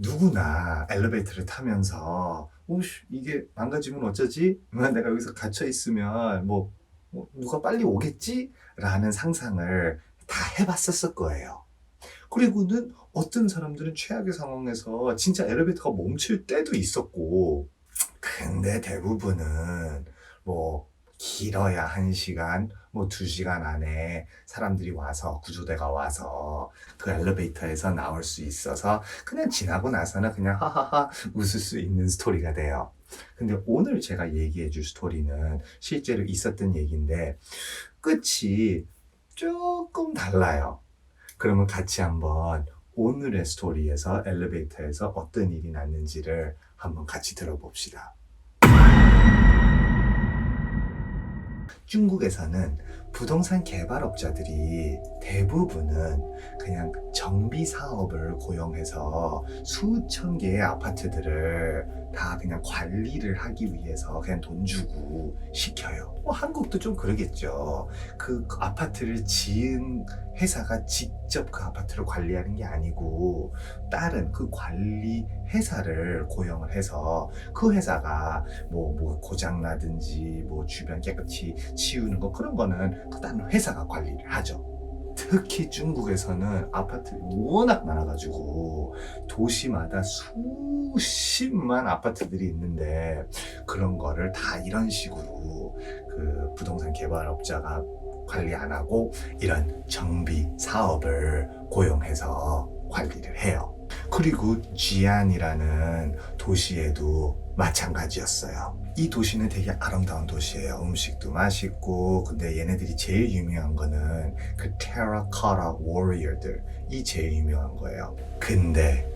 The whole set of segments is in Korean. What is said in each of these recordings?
누구나 엘리베이터를 타면서 이게 망가지면 어쩌지? 내가 여기서 갇혀 있으면 누가 빨리 오겠지? 라는 상상을 다 해봤었을 거예요. 그리고는 어떤 사람들은 최악의 상황에서 진짜 엘리베이터가 멈출 때도 있었고, 근데 대부분은 뭐 길어야 1시간, 2시간 안에 사람들이 와서, 구조대가 와서 그 엘리베이터에서 나올 수 있어서 그냥 지나고 나서는 그냥 하하하 웃을 수 있는 스토리가 돼요. 근데 오늘 제가 얘기해 줄 스토리는 실제로 있었던 얘기인데 끝이 조금 달라요. 그러면 같이 한번 오늘의 스토리에서 엘리베이터에서 어떤 일이 났는지를 한번 같이 들어봅시다. 중국에서는 부동산 개발업자들이 대부분은 그냥 정비 사업을 고용해서 수천 개의 아파트들을 다 그냥 관리를 하기 위해서 그냥 돈 주고 시켜요. 한국도 좀 그러겠죠. 그 아파트를 지은 회사가 직접 그 아파트를 관리하는 게 아니고 다른 그 관리 회사를 고용을 해서 그 회사가 고장나든지 주변 깨끗이 치우는 거 그런 거는 그 다른 회사가 관리를 하죠. 특히 중국에서는 아파트가 워낙 많아가지고 도시마다 수십만 아파트들이 있는데 그런 거를 다 이런 식으로 그 부동산 개발업자가 관리 안 하고 이런 정비 사업을 고용해서 관리를 해요. 그리고 지안이라는 도시에도 마찬가지였어요. 이 도시는 되게 아름다운 도시예요. 음식도 맛있고, 근데 얘네들이 제일 유명한 거는 그 테라코타 워리어들, 이 제일 유명한 거예요. 근데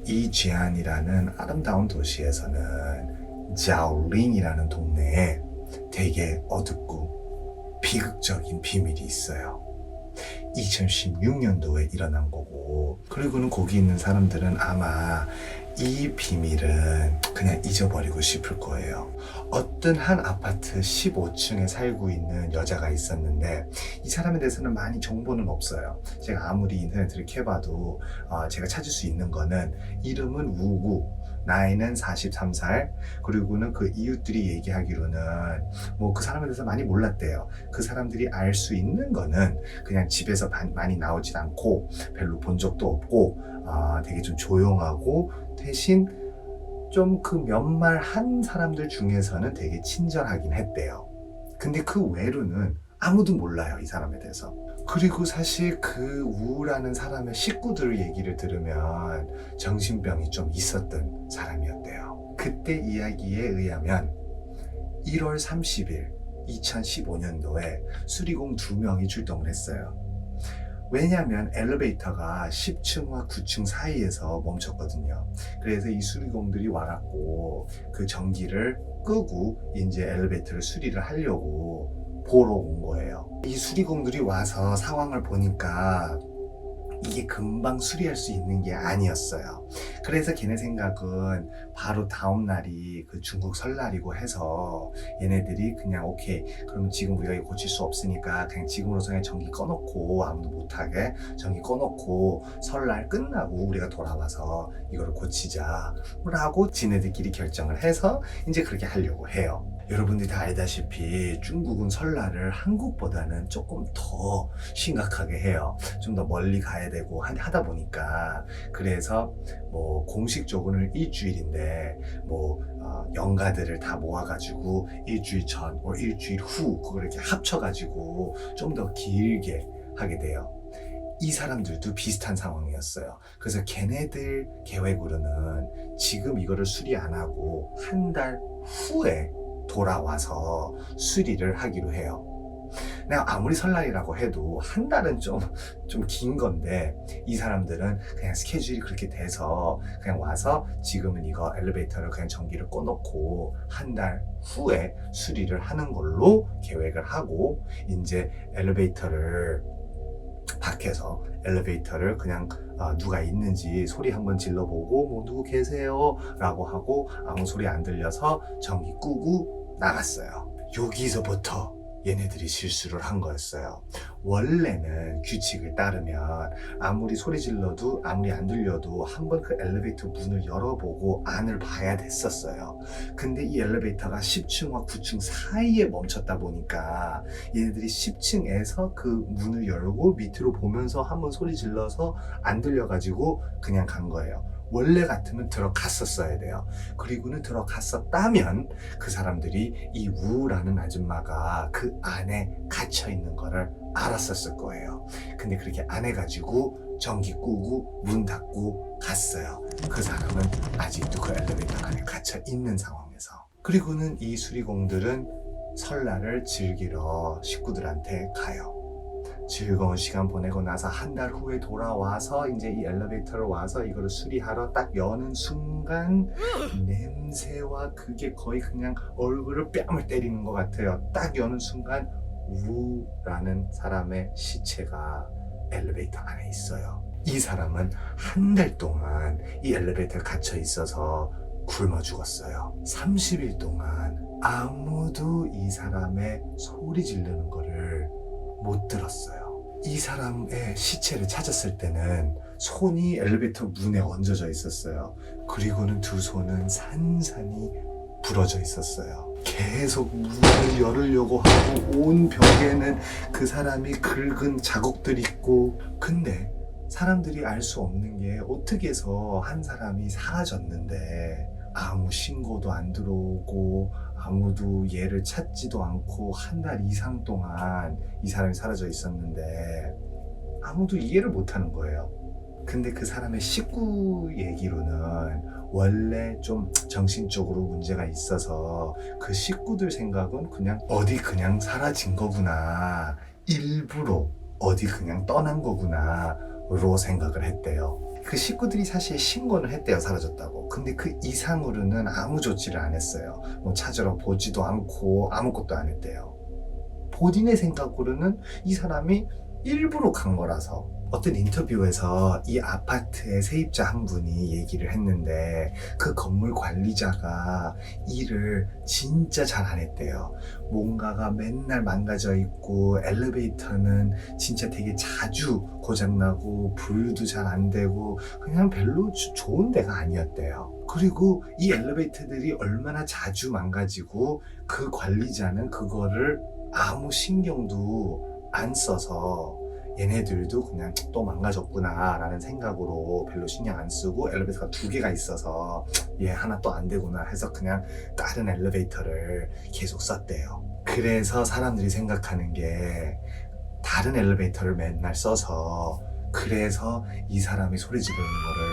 이 지안이라는 아름다운 도시에서는 자오링이라는 동네에 되게 어둡고 비극적인 비밀이 있어요. 2016년도에 일어난 거고, 그리고는 거기 있는 사람들은 아마 이 비밀은 그냥 잊어버리고 싶을 거예요. 어떤 한 아파트 15층에 살고 있는 여자가 있었는데 이 사람에 대해서는 많이 정보는 없어요. 제가 아무리 인터넷을 캐봐도 제가 찾을 수 있는 거는 이름은 우구, 나이는 43살, 그리고는 그 이웃들이 얘기하기로는 그 사람에 대해서 많이 몰랐대요. 그 사람들이 알 수 있는 거는 그냥 집에서 많이 나오진 않고 별로 본 적도 없고 되게 좀 조용하고 대신 좀 그 몇 말 한 사람들 중에서는 되게 친절하긴 했대요. 근데 그 외로는 아무도 몰라요, 이 사람에 대해서. 그리고 사실 그 우라는 사람의 식구들 얘기를 들으면 정신병이 좀 있었던 사람이었대요. 그때 이야기에 의하면 1월 30일 2015년도에 수리공 2명이 출동을 했어요. 왜냐하면 엘리베이터가 10층과 9층 사이에서 멈췄거든요. 그래서 이 수리공들이 와갖고 그 전기를 끄고 이제 엘리베이터를 수리를 하려고 보러 온 거예요. 이 수리공들이 와서 상황을 보니까 이게 금방 수리할 수 있는 게 아니었어요. 그래서 걔네 생각은 바로 다음 날이 그 중국 설날이고 해서 얘네들이 그냥 오케이, 그러면 지금 우리가 이거 고칠 수 없으니까 그냥 지금으로서 그냥 전기 꺼놓고 아무도 못하게 전기 꺼놓고 설날 끝나고 우리가 돌아와서 이거를 고치자 라고 지네들끼리 결정을 해서 이제 그렇게 하려고 해요. 여러분들이 다 알다시피 중국은 설날을 한국보다는 조금 더 심각하게 해요. 좀 더 멀리 가야 되고 하다 보니까. 그래서 공식적으로는 일주일인데 영가들을 다 모아가지고 일주일 전, 일주일 후 그걸 이렇게 합쳐가지고 좀 더 길게 하게 돼요. 이 사람들도 비슷한 상황이었어요. 그래서 걔네들 계획으로는 지금 이거를 수리 안 하고 한 달 후에 돌아와서 수리를 하기로 해요. 내가 아무리 설날이라고 해도 한 달은 좀 긴 건데 이 사람들은 그냥 스케줄이 그렇게 돼서 그냥 와서 지금은 이거 엘리베이터를 그냥 전기를 꺼놓고 한 달 후에 수리를 하는 걸로 계획을 하고 이제 엘리베이터를 밖에서 엘리베이터를 그냥 누가 있는지 소리 한번 질러보고 누구 계세요? 라고 하고 아무 소리 안 들려서 전기 끄고 나갔어요. 여기서부터 얘네들이 실수를 한 거였어요. 원래는 규칙을 따르면 아무리 소리 질러도 아무리 안 들려도 한번 그 엘리베이터 문을 열어보고 안을 봐야 됐었어요. 근데 이 엘리베이터가 10층과 9층 사이에 멈췄다 보니까 얘네들이 10층에서 그 문을 열고 밑으로 보면서 한번 소리 질러서 안 들려가지고 그냥 간 거예요. 원래 같으면 들어갔었어야 돼요. 그리고는 들어갔었다면 그 사람들이 이 우라는 아줌마가 그 안에 갇혀 있는 거를 알았었을 거예요. 근데 그렇게 안 해가지고 전기 끄고 문 닫고 갔어요. 그 사람은 아직도 그 엘리베이터 안에 갇혀 있는 상황에서. 그리고는 이 수리공들은 설날을 즐기러 식구들한테 가요. 즐거운 시간 보내고 나서 한 달 후에 돌아와서 이제 이 엘리베이터를 와서 이거를 수리하러 딱 여는 순간 냄새와 그게 거의 그냥 얼굴을 뺨을 때리는 것 같아요. 딱 여는 순간 우라는 사람의 시체가 엘리베이터 안에 있어요. 이 사람은 한 달 동안 이 엘리베이터에 갇혀 있어서 굶어 죽었어요. 30일 동안 아무도 이 사람의 소리 지르는 거를 못 들었어요. 이 사람의 시체를 찾았을 때는 손이 엘리베이터 문에 얹어져 있었어요. 그리고는 두 손은 산산이 부러져 있었어요. 계속 문을 열으려고 하고 온 벽에는 그 사람이 긁은 자국들이 있고, 근데 사람들이 알 수 없는 게 어떻게 해서 한 사람이 사라졌는데 아무 신고도 안 들어오고 아무도 얘를 찾지도 않고 한 달 이상 동안 이 사람이 사라져 있었는데 아무도 이해를 못하는 거예요. 근데 그 사람의 식구 얘기로는 원래 좀 정신적으로 문제가 있어서 그 식구들 생각은 그냥 어디 그냥 사라진 거구나, 일부러 어디 그냥 떠난 거구나 로 생각을 했대요. 그 식구들이 사실 신고는 했대요, 사라졌다고. 근데 그 이상으로는 아무 조치를 안 했어요. 뭐 찾으러 보지도 않고 아무것도 안 했대요. 본인의 생각으로는 이 사람이 일부러 간 거라서. 어떤 인터뷰에서 이 아파트의 세입자 한 분이 얘기를 했는데 그 건물 관리자가 일을 진짜 잘 안 했대요. 뭔가가 맨날 망가져 있고 엘리베이터는 진짜 되게 자주 고장나고 불도 잘 안 되고 그냥 별로 좋은 데가 아니었대요. 그리고 이 엘리베이터들이 얼마나 자주 망가지고 그 관리자는 그거를 아무 신경도 안 써서 얘네들도 그냥 또 망가졌구나 라는 생각으로 별로 신경 안 쓰고 엘리베이터가 2개가 있어서 얘 하나 또 안 되구나 해서 그냥 다른 엘리베이터를 계속 썼대요. 그래서 사람들이 생각하는 게 다른 엘리베이터를 맨날 써서 그래서 이 사람이 소리 지르는 거를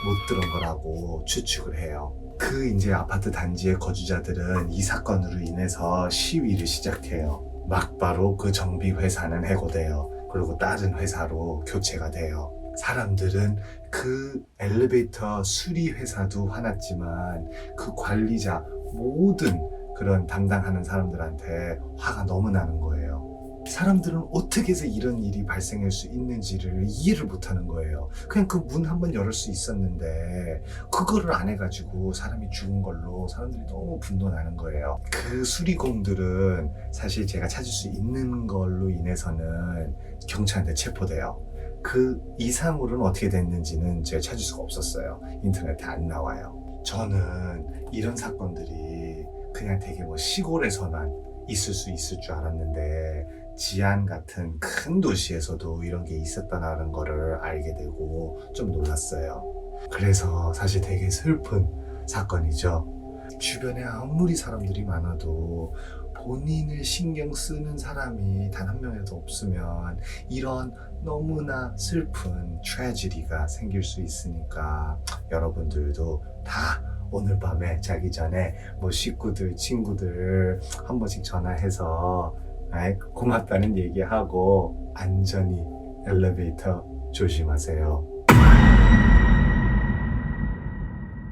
못 들은 거라고 추측을 해요. 그 이제 아파트 단지의 거주자들은 이 사건으로 인해서 시위를 시작해요. 막바로 그 정비 회사는 해고돼요. 그리고 다른 회사로 교체가 돼요. 사람들은 그 엘리베이터 수리 회사도 화났지만 그 관리자 모든 그런 담당하는 사람들한테 화가 너무 나는 거예요. 사람들은 어떻게 해서 이런 일이 발생할 수 있는지를 이해를 못하는 거예요. 그냥 그 문 한번 열을 수 있었는데 그거를 안 해가지고 사람이 죽은 걸로 사람들이 너무 분노나는 거예요. 그 수리공들은 사실 제가 찾을 수 있는 걸로 인해서는 경찰한테 체포돼요. 그 이상으로는 어떻게 됐는지는 제가 찾을 수가 없었어요. 인터넷에 안 나와요. 저는 이런 사건들이 그냥 되게 뭐 시골에서만 있을 수 있을 줄 알았는데 지안 같은 큰 도시에서도 이런 게 있었다는 거를 알게 되고 좀 놀랐어요. 그래서 사실 되게 슬픈 사건이죠. 주변에 아무리 사람들이 많아도 본인을 신경 쓰는 사람이 단 한 명이라도 없으면 이런 너무나 슬픈 트래지디가 생길 수 있으니까 여러분들도 다 오늘 밤에 자기 전에 뭐 식구들, 친구들 한 번씩 전화해서 고맙다는 얘기하고 안전히 엘리베이터 조심하세요.